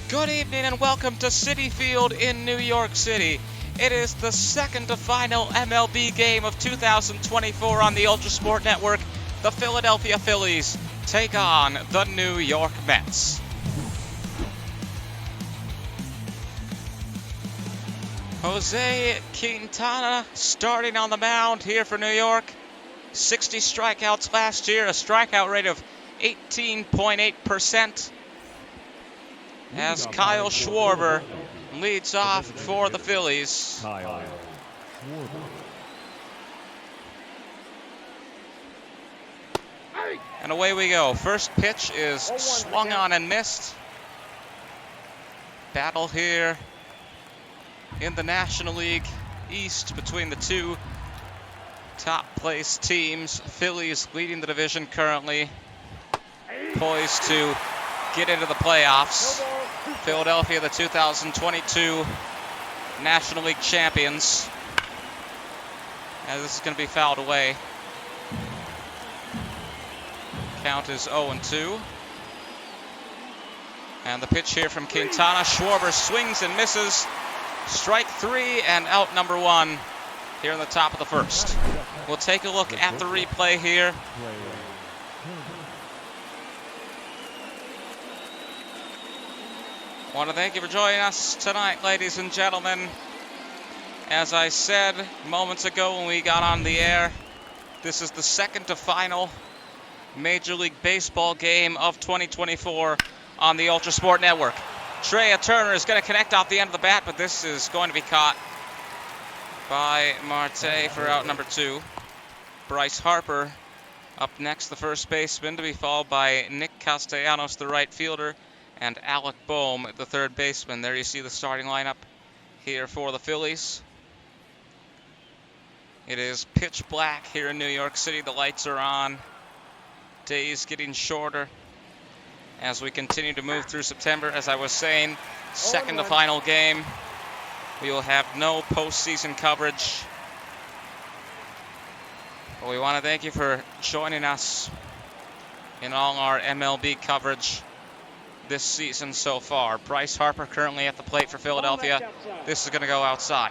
Good evening and welcome to Citi Field in New York City. It is the second to final MLB game of 2024 on the ULTRASPORT network. The Philadelphia Phillies take on the New York Mets. Jose Quintana starting on the mound here for New York. 60 strikeouts last year, a strikeout rate of 18.8%. As Kyle Schwarber leads off for the Phillies. And away we go. First pitch is swung on and missed. Battle here in the National League East between the two top place teams. Phillies leading the division currently, poised to get into the playoffs. Philadelphia, the 2022 National League champions. As this is going to be fouled away. Count is 0-2. And the pitch here from Quintana. Schwarber swings and misses. Strike three and out number one here in the top of the first. We'll take a look at the replay here. I want to thank you for joining us tonight, ladies and gentlemen. As I said moments ago when we got on the air, this is the second to final Major League Baseball game of 2024 on the ULTRASPORT network. Trea Turner is going to connect off the end of the bat, but this is going to be caught by Marte for out number two. Bryce Harper up next, the first baseman, to be followed by Nick Castellanos, the right fielder, and Alec Boehm, the third baseman. There you see the starting lineup here for the Phillies. It is pitch black here in New York City. The lights are on. Days getting shorter as we continue to move through September. As I was saying, second to final game. We will have no postseason coverage. But we want to thank you for joining us in all our MLB coverage this season so far. Bryce Harper currently at the plate for Philadelphia. This is going to go outside.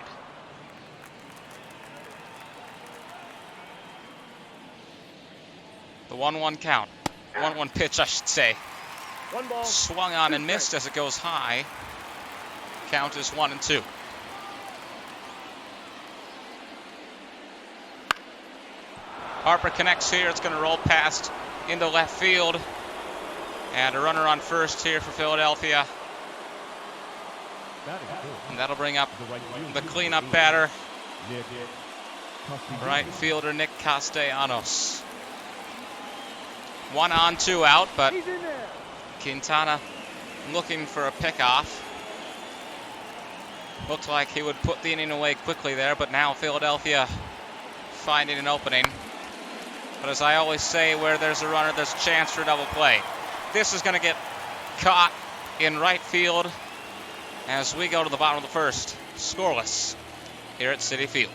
The 1-1 count. 1-1 pitch, I should say. One ball. Swung on and missed as it goes high. Count is 1-2. Harper connects here. It's going to roll past into left field. And a runner on first here for Philadelphia. And that'll bring up the cleanup batter, right fielder Nick Castellanos. 1 on, 2 out, but Quintana looking for a pickoff. Looked like he would put the inning away quickly there, but now Philadelphia finding an opening. But as I always say, where there's a runner, there's a chance for a double play. This is going to get caught in right field as we go to the bottom of the first. Scoreless here at Citi Field.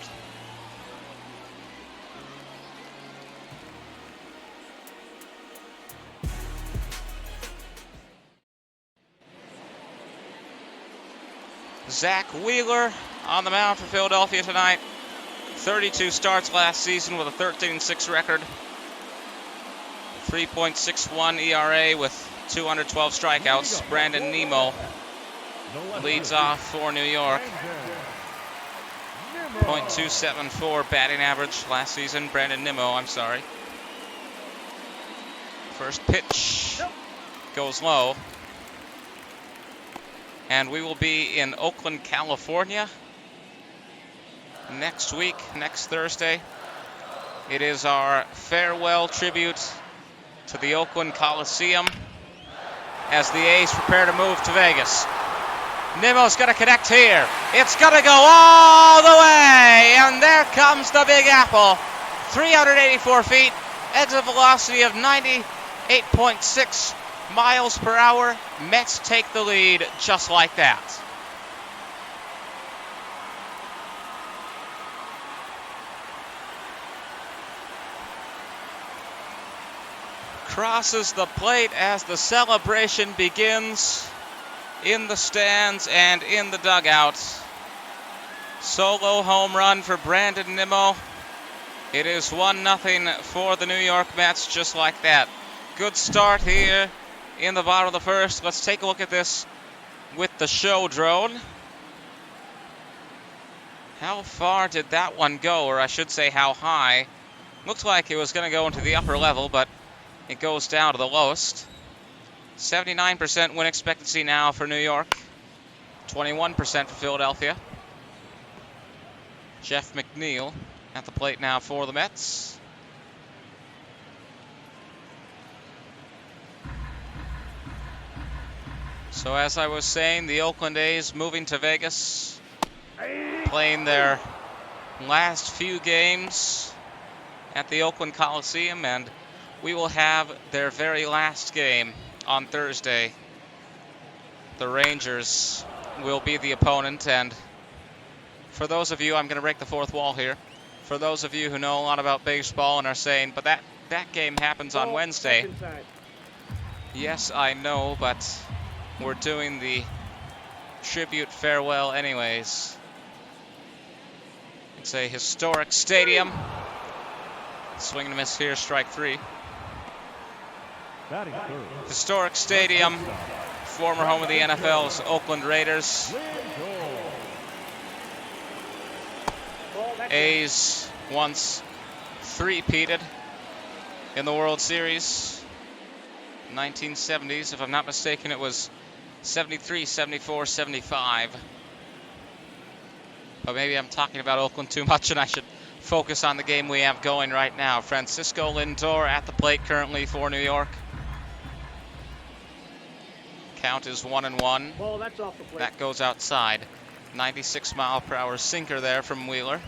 Zach Wheeler on the mound for Philadelphia tonight. 32 starts last season with a 13-6 record. 3.61 ERA with 212 strikeouts. Brandon Nimmo leads off for New York. 0.274 batting average last season. Brandon Nimmo, I'm sorry. First pitch goes low. And we will be in Oakland, California next week, next Thursday. It is our farewell tribute to the Oakland Coliseum as the A's prepare to move to Vegas. Nimmo's going to connect here. It's going to go all the way, and there comes the Big Apple. 384 feet, exit velocity of 98.6 miles per hour. Mets take the lead just like that. Crosses the plate as the celebration begins. in the stands and in the dugout. Solo home run for Brandon Nimmo. It is 1-0 for the New York Mets, just like that. Good start here in the bottom of the first. Let's take a look at this with the show drone. How far did that one go, or I should say how high? Looks like it was going to go into the upper level, but it goes down to the lowest. 79% win expectancy now for New York. 21% for Philadelphia. Jeff McNeil at the plate now for the Mets. So as I was saying, the Oakland A's moving to Vegas, playing their last few games at the Oakland Coliseum, and we will have their very last game on Thursday. The Rangers will be the opponent, and for those of you, I'm going to break the fourth wall here. For those of you who know a lot about baseball and are saying, but that game happens on Wednesday. Yes, I know, but we're doing the tribute farewell anyways. It's a historic stadium. Swing and a miss here, strike three. Historic stadium, former home of the NFL's Oakland Raiders. A's once three-peated in the World Series. 1970s, if I'm not mistaken, it was 73, 74, 75. But maybe I'm talking about Oakland too much and I should focus on the game we have going right now. Francisco Lindor at the plate currently for New York. Count is 1-1. Ball, that's off the plate. That goes outside. 96-mile-per-hour sinker there from Wheeler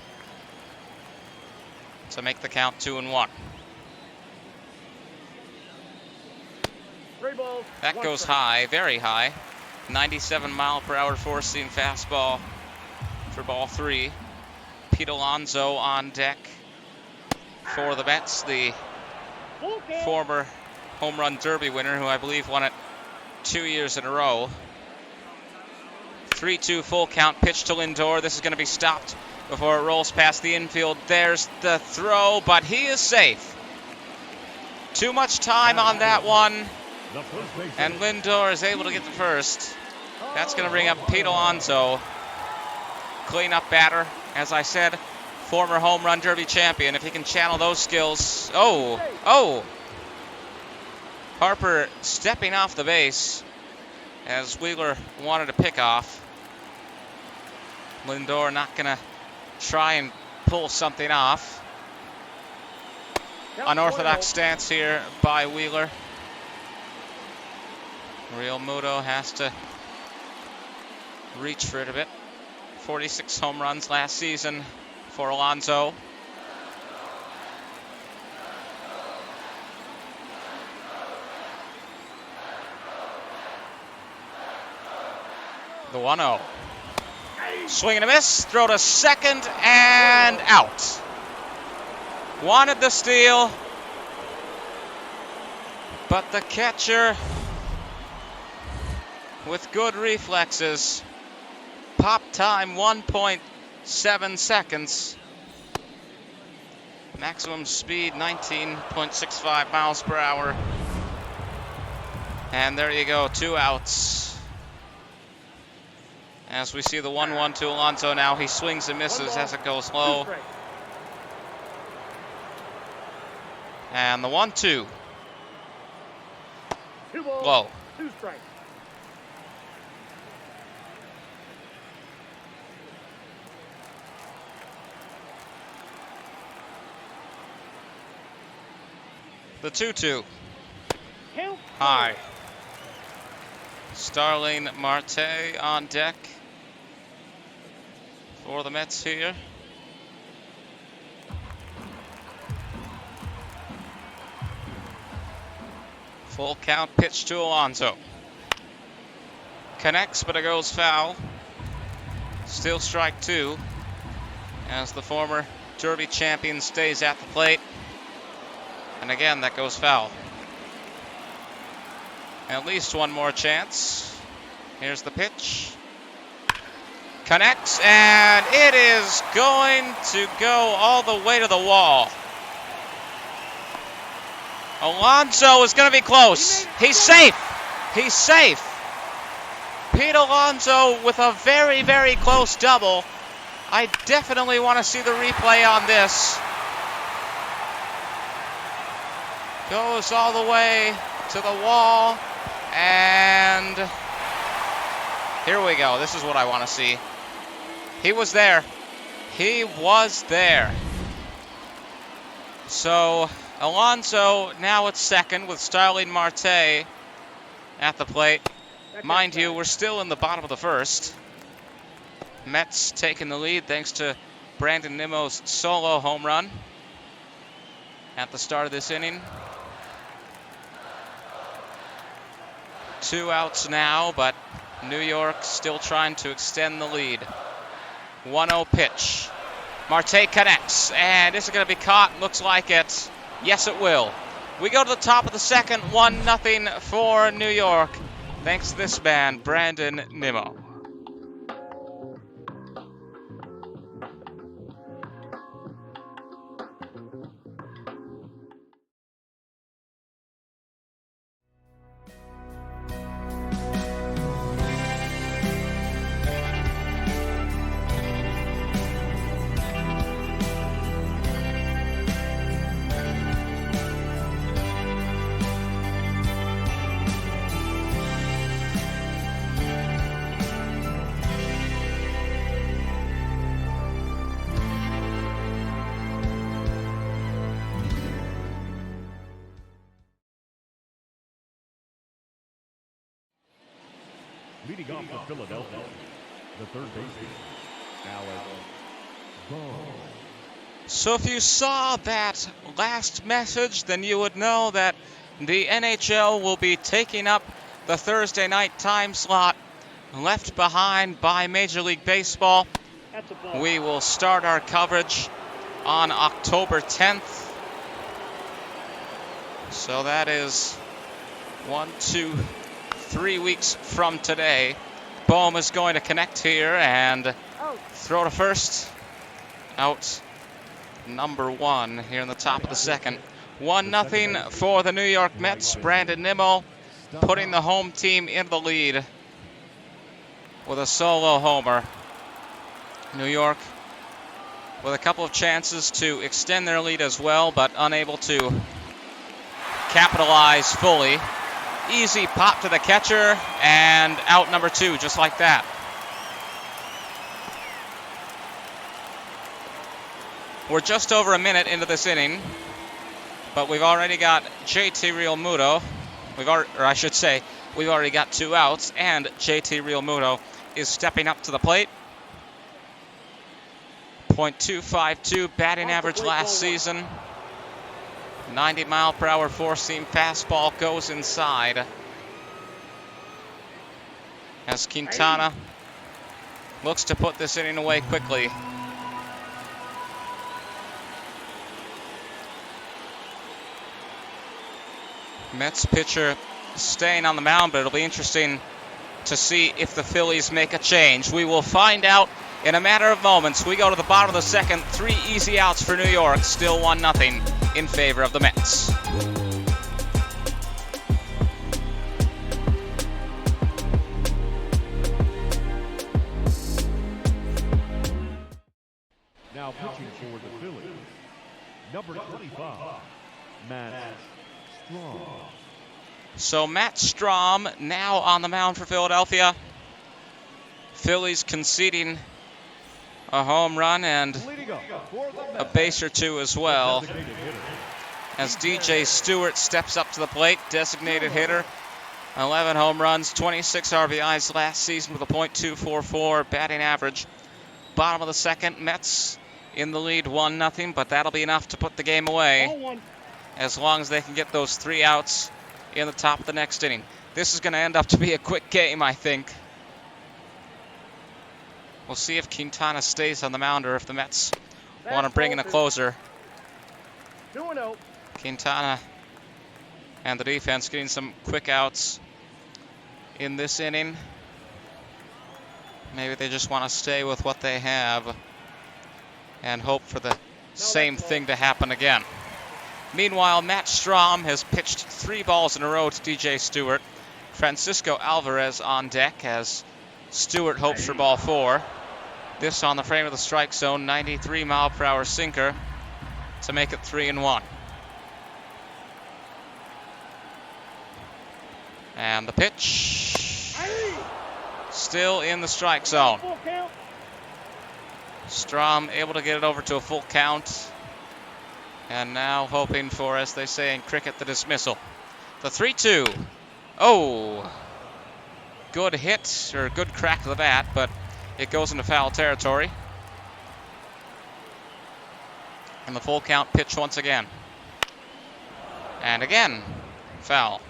to make the count 2-1. Three balls, that one goes strike. high, very high. 97-mile-per-hour four-seam fastball for ball three. Pete Alonso on deck for the Mets, the former home run derby winner, who I believe won it 2 years in a row. 3-2 full count, pitch to Lindor. This is going to be stopped before it rolls past the infield. There's the throw, but he is safe. Too much time on that one, and Lindor is able to get the first. That's going to bring up Pete Alonso, cleanup batter. As I said, former home run derby champion. If he can channel those skills. Oh! Harper stepping off the base as Wheeler wanted to pick off. Lindor not going to try and pull something off. Unorthodox stance here by Wheeler. Real Muto has to reach for it a bit. 46 home runs last season for Alonso. The 1-0. Swing and a miss. Throw to second and out. Wanted the steal, but the catcher with good reflexes. Pop time 1.7 seconds. Maximum speed 19.65 miles per hour. And there you go, 2 outs. As we see the 1-1 to Alonso now, he swings and misses as it goes low. And the 1-2. Low. 2 strikes. The 2-2. High. Starling Marte on deck for the Mets here. Full count pitch to Alonso. Connects, but it goes foul. Still strike 2 as the former Derby champion stays at the plate. And again, that goes foul. At least one more chance. Here's the pitch. Connects, and it is going to go all the way to the wall. Alonso is going to be close. He's safe. He's safe. Pete Alonso with a very, very close double. I definitely want to see the replay on this. Goes all the way to the wall, and here we go. This is what I want to see. He was there. He was there. So Alonso now at second with Starling Marte at the plate. Mind you, we're still in the bottom of the first. Mets taking the lead thanks to Brandon Nimmo's solo home run at the start of this inning. 2 outs now, but New York still trying to extend the lead. 1-0 pitch. Marte connects, and this is going to be caught. Looks like it. Yes, it will. We go to the top of the second, 1-0 for New York. Thanks to this man, Brandon Nimmo. Leading off for Philadelphia, the third baseman, Alex Ball. So if you saw that last message, then you would know that the NHL will be taking up the Thursday night time slot left behind by Major League Baseball. We will start our coverage on October 10th. So that is 3 weeks from today. Bohm is going to connect here and throw to first. Out number 1 here in the top of the second. 1-0 for the New York Mets. Brandon Nimmo putting the home team in the lead with a solo homer. New York with a couple of chances to extend their lead as well, but unable to capitalize fully. Easy pop to the catcher, and out number 2, just like that. We're just over a minute into this inning, but we've already got JT Realmuto. We've already got 2 outs, and JT Realmuto is stepping up to the plate. .252 batting average last season. 90-mile-per-hour four-seam fastball goes inside as Quintana looks to put this inning away quickly. Mets pitcher staying on the mound, but it'll be interesting to see if the Phillies make a change. We will find out in a matter of moments. We go to the bottom of the second. 3 easy outs for New York. Still 1-0 in favor of the Mets. Now pitching for the Phillies, number 25, Matt Strom. So Matt Strom now on the mound for Philadelphia. Phillies conceding a home run and a base or 2 as well, as DJ Stewart steps up to the plate. Designated hitter, 11 home runs, 26 RBIs last season with a .244 batting average. Bottom of the second, Mets in the lead 1-0, but that'll be enough to put the game away as long as they can get those 3 outs in the top of the next inning. This is going to end up to be a quick game, I think. We'll see if Quintana stays on the mound or if the Mets want to bring in a closer. Quintana and the defense getting some quick outs in this inning. Maybe they just want to stay with what they have and hope for the same thing to happen again. Meanwhile, Matt Strahm has pitched 3 balls in a row to DJ Stewart. Francisco Alvarez on deck as Stewart hopes for ball 4. This on the frame of the strike zone, 93-mile-per-hour sinker to make it 3-1. And the pitch, still in the strike zone. Strahm able to get it over to a full count. And now hoping for, as they say in cricket, the dismissal. The 3-2. Oh, good hit, or good crack of the bat, but it goes into foul territory. And the full count pitch once again. And again, foul.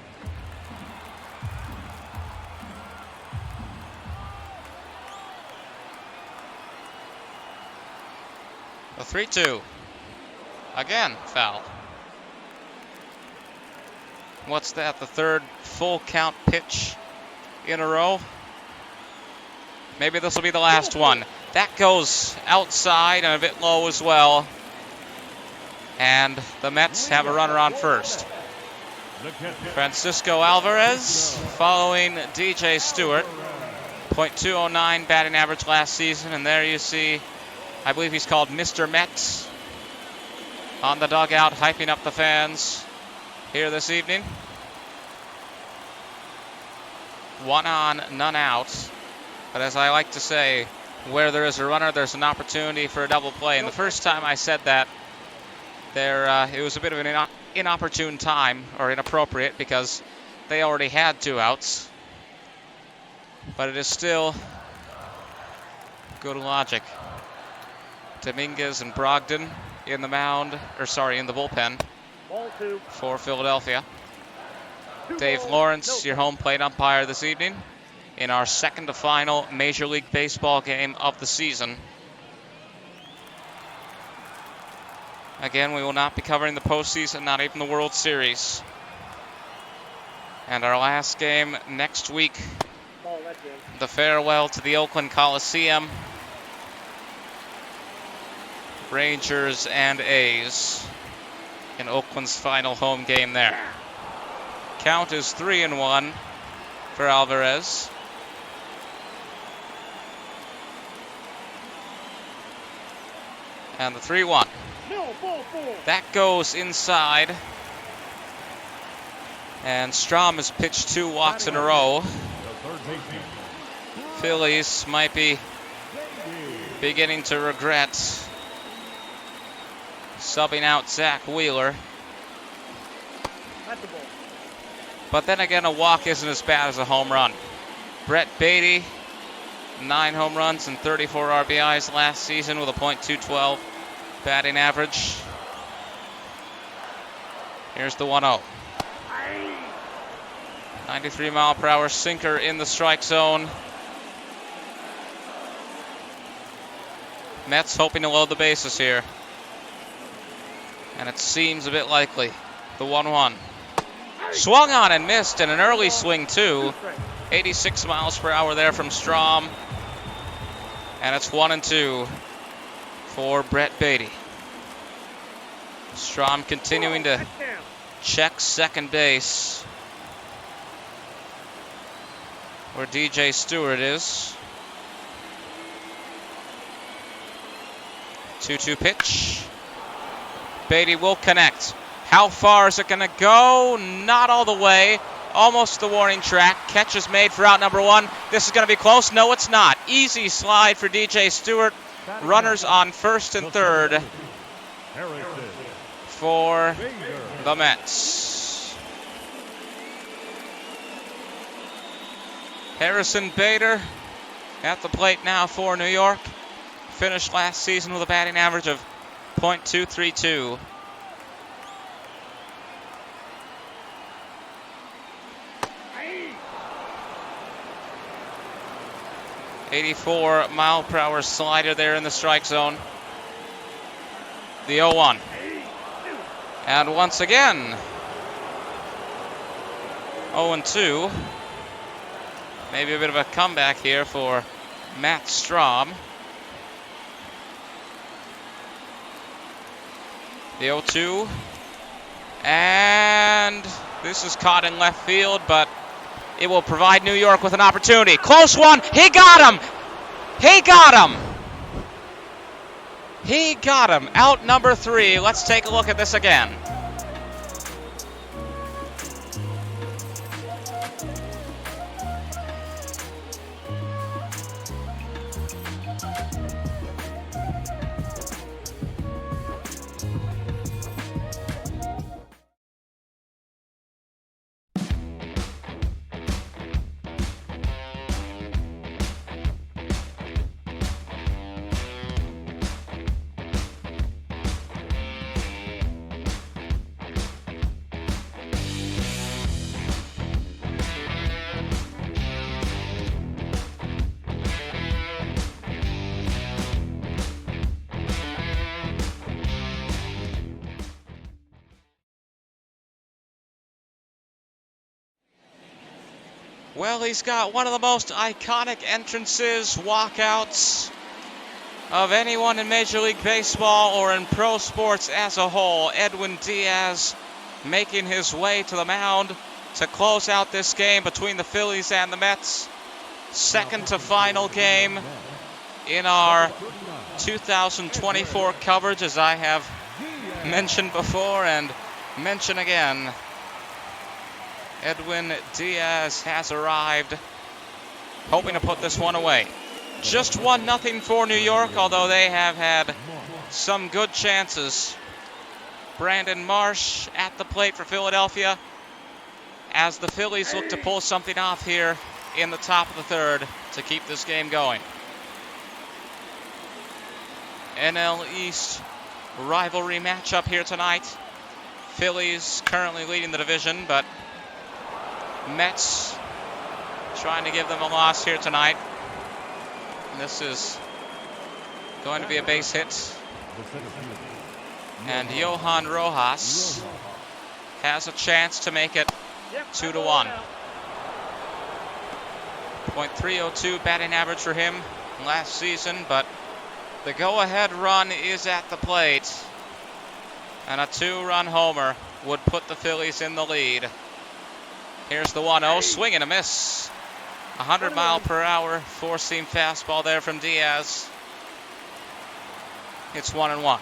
The 3-2. Again, foul. What's that? The 3rd full count pitch in a row? Maybe this will be the last one. That goes outside and a bit low as well. And the Mets have a runner on first. Francisco Alvarez following DJ Stewart. .209 batting average last season. And there you see, I believe he's called Mr. Met on the dugout, hyping up the fans here this evening. 1 on, none out. But as I like to say, where there is a runner, there's an opportunity for a double play. And the first time I said that, it was a bit of an inopportune time, or inappropriate, because they already had 2 outs. But it is still good logic. Dominguez and Brogdon in the bullpen for Philadelphia. Dave Lawrence, your home plate umpire this evening in our second to final Major League Baseball game of the season. Again, we will not be covering the postseason, not even the World Series. And our last game next week, the farewell to the Oakland Coliseum. Rangers and A's in Oakland's final home game there. Count is 3-1 for Alvarez. And the 3-1. That goes inside. And Strahm has pitched 2 walks in a row. Phillies might be beginning to regret subbing out Zach Wheeler. But then again, a walk isn't as bad as a home run. Brett Beatty, 9 home runs and 34 RBIs last season with a .212 batting average. Here's the 1-0. 93-mile-per-hour sinker in the strike zone. Mets hoping to load the bases here. And it seems a bit likely. The 1-1. Swung on and missed, and an early swing too. 86 miles per hour there from Strahm. And it's 1-2 for Brett Beatty. Strahm continuing to check second base, where DJ Stewart is. 2-2 pitch. Beatty will connect. How far is it going to go? Not all the way. Almost the warning track. Catch is made for out number 1. This is going to be close. No, it's not. Easy slide for DJ Stewart. Runners on first and third for the Mets. Harrison Bader at the plate now for New York. Finished last season with a batting average of .232. .84-mile-per-hour slider there in the strike zone. The 0-1. And once again, 0-2. Maybe a bit of a comeback here for Matt Strahm. The 0-2. And this is caught in left field, but it will provide New York with an opportunity. Close one. He got him. He got him. He got him. Out number 3. Let's take a look at this again. Well, he's got one of the most iconic entrances, walkouts of anyone in Major League Baseball or in pro sports as a whole. Edwin Diaz making his way to the mound to close out this game between the Phillies and the Mets. Second to final game in our 2024 coverage, as I have mentioned before and mention again. Edwin Diaz has arrived, hoping to put this one away. Just 1-0 for New York, although they have had some good chances. Brandon Marsh at the plate for Philadelphia, as the Phillies look to pull something off here in the top of the third to keep this game going. NL East rivalry matchup here tonight. Phillies currently leading the division, but Mets trying to give them a loss here tonight. And this is going to be a base hit. And Johan Rojas has a chance to make it 2-1. .302 batting average for him last season, but the go-ahead run is at the plate. And a 2-run homer would put the Phillies in the lead. Here's the 1-0, swing and a miss. 100-mile-per-hour four-seam fastball there from Diaz. It's 1-1.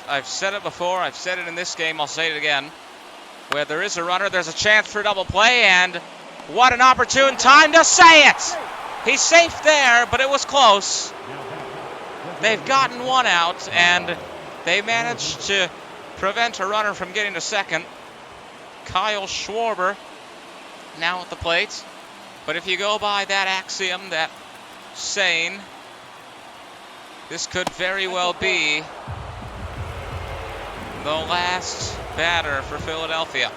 I've said it before, I've said it in this game, I'll say it again. Where there is a runner, there's a chance for a double play, and what an opportune time to say it! He's safe there, but it was close. They've gotten one out, and they managed to prevent a runner from getting to second. Kyle Schwarber now at the plate. But if you go by that axiom, that saying, this could very well be the last batter for Philadelphia.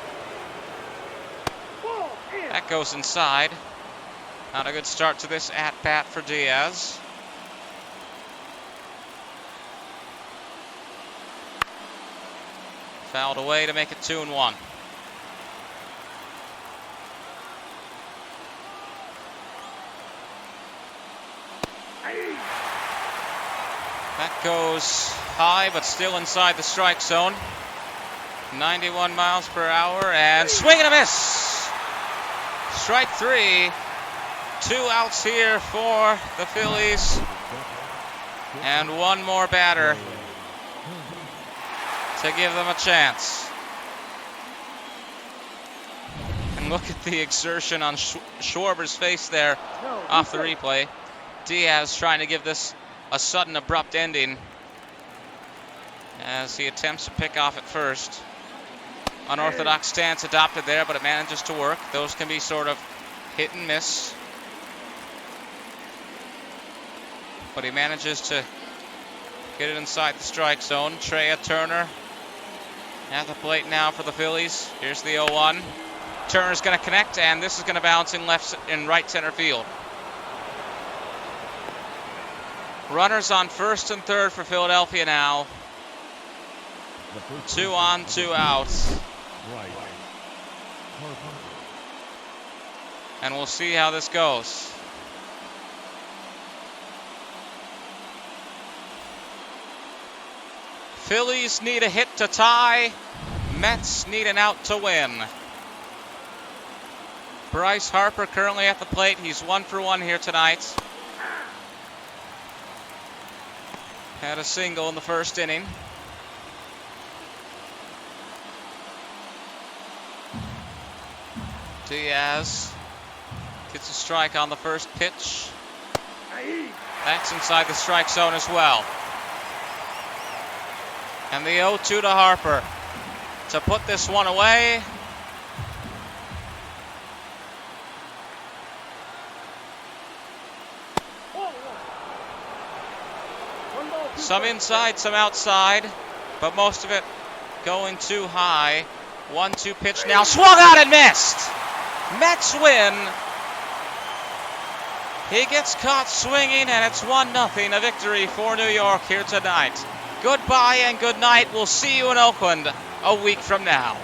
That goes inside. Not a good start to this at-bat for Diaz. Fouled away to make it 2-1. That goes high, but still inside the strike zone. 91 miles per hour, and swing and a miss. Strike 3. 2 outs here for the Phillies, and one more batter to give them a chance. And look at the exertion on Schwarber's face there off the replay. Diaz trying to give this a sudden, abrupt ending as he attempts to pick off at first. Unorthodox stance adopted there, but it manages to work. Those can be sort of hit and miss. But he manages to get it inside the strike zone. Trea Turner at the plate now for the Phillies. Here's the 0-1. Turner's going to connect, and this is going to bounce in right center field. Runners on first and third for Philadelphia now. 2 on, 2 out. And we'll see how this goes. Phillies need a hit to tie. Mets need an out to win. Bryce Harper currently at the plate. He's 1 for 1 here tonight. Had a single in the first inning. Diaz gets a strike on the first pitch. That's inside the strike zone as well. And the 0-2 to Harper to put this one away. Some inside, some outside, but most of it going too high. 1-2 pitch now, swung out and missed. Mets win. He gets caught swinging, and it's 1-0, a victory for New York here tonight. Goodbye and good night. We'll see you in Oakland a week from now.